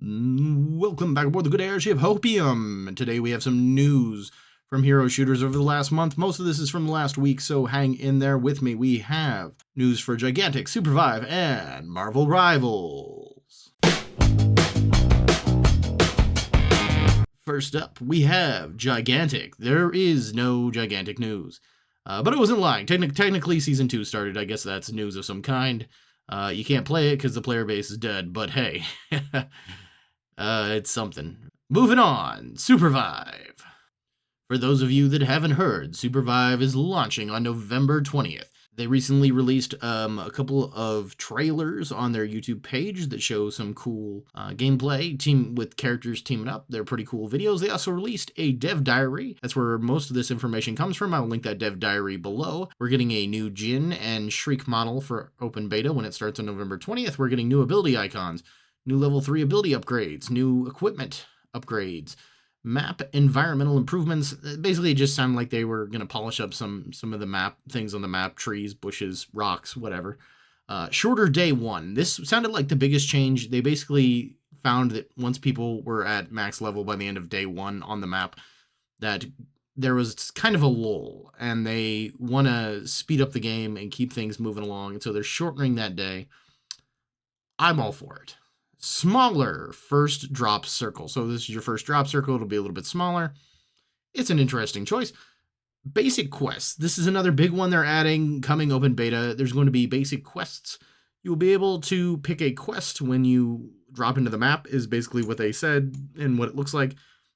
Welcome back aboard the good airship Hopium, and today we have some news from hero shooters over the last month. Most of this is from the last week, so hang in there with me. We have news for Gigantic, Supervive, and Marvel Rivals. First up, we have Gigantic. There is no Gigantic news. But I wasn't lying. Technically, Season 2 started. I guess that's news of some kind. You can't play it because the player base is dead, but hey. It's something. Moving on, Supervive. For those of you that haven't heard, Supervive is launching on November 20th. They recently released a couple of trailers on their YouTube page that show some cool gameplay with characters teaming up. They're pretty cool videos. They also released a dev diary. That's where most of this information comes from. I'll link that dev diary below. We're getting a new Jin and Shriek model for open beta when it starts on November 20th. We're getting new ability icons, new level 3 ability upgrades, new equipment upgrades, map environmental improvements. Basically, it just sounded like they were going to polish up some of the map things on the map, trees, bushes, rocks, whatever. Shorter day one. This sounded like the biggest change. They basically found that once people were at max level by the end of day one on the map, that there was kind of a lull, and they want to speed up the game and keep things moving along, and so they're shortening that day. I'm all for it. Smaller first drop circle. So this is your first drop circle. It'll be a little bit smaller. It's an interesting choice. Basic quests. This is another big one they're adding coming open beta. There's going to be basic quests. You'll be able to pick a quest when you drop into the map is basically what they said and what it looks like.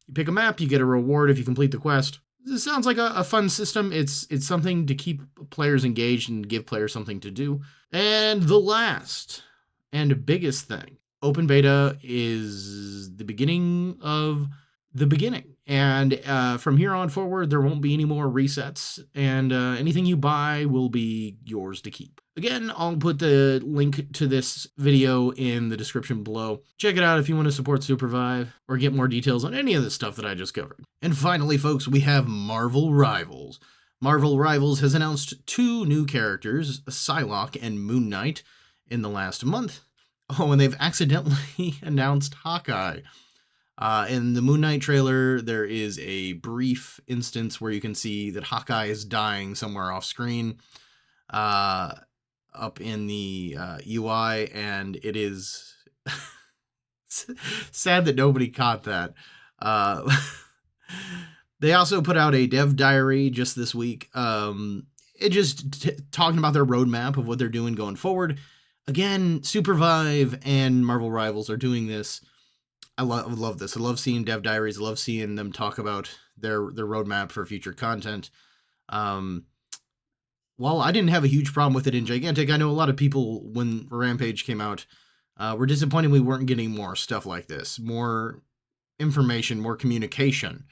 You pick a map, you get a reward if you complete the quest. This sounds like a fun system. It's something to keep players engaged and give players something to do. And the last and biggest thing. Open beta is the beginning of the beginning. And from here on forward, there won't be any more resets. And anything you buy will be yours to keep. Again, I'll put the link to this video in the description below. Check it out if you want to support Supervive or get more details on any of the stuff that I just covered. And finally, folks, we have Marvel Rivals. Marvel Rivals has announced 2 new characters, Psylocke and Moon Knight, in the last month. Oh, and they've accidentally announced Hawkeye. In the Moon Knight trailer, there is a brief instance where you can see that Hawkeye is dying somewhere off screen up in the UI, and it is sad that nobody caught that. They also put out a dev diary just this week. It just talking about their roadmap of what they're doing going forward. Again, Supervive and Marvel Rivals are doing this. I love this. I love seeing dev diaries. I love seeing them talk about their roadmap for future content. While I didn't have a huge problem with it in Gigantic, I know a lot of people, when Rampage came out, were disappointed we weren't getting more stuff like this. More information, more communication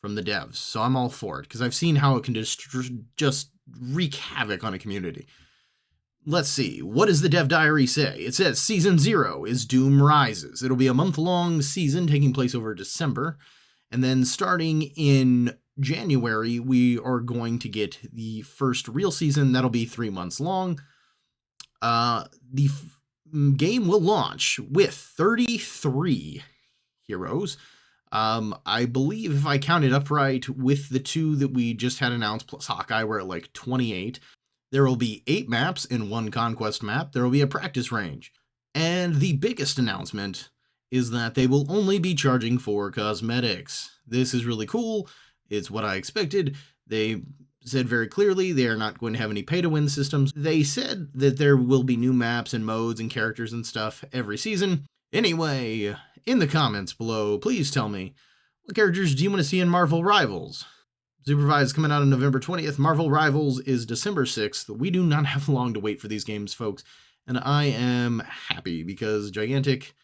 from the devs. So I'm all for it, because I've seen how it can just wreak havoc on a community. Let's see, what does the dev diary say? It says Season 0 is Doom Rises. It'll be a month-long season taking place over December. And then starting in January, we are going to get the first real season. That'll be 3 months long. The game will launch with 33 heroes. I believe if I counted up right, with the 2 that we just had announced plus Hawkeye, we're at like 28. There will be 8 maps in 1 conquest map. There will be a practice range. And the biggest announcement is that they will only be charging for cosmetics. This is really cool. It's what I expected. They said very clearly they are not going to have any pay-to-win systems. They said that there will be new maps and modes and characters and stuff every season. Anyway, in the comments below, please tell me, what characters do you want to see in Marvel Rivals? Supervive is coming out on November 20th. Marvel Rivals is December 6th. We do not have long to wait for these games, folks. And I am happy because Gigantic,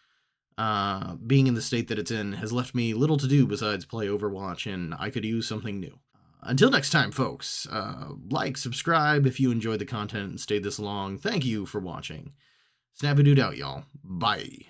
being in the state that it's in, has left me little to do besides play Overwatch, and I could use something new. Until next time, folks, like, subscribe if you enjoyed the content and stayed this long. Thank you for watching. Snappydude out, y'all. Bye.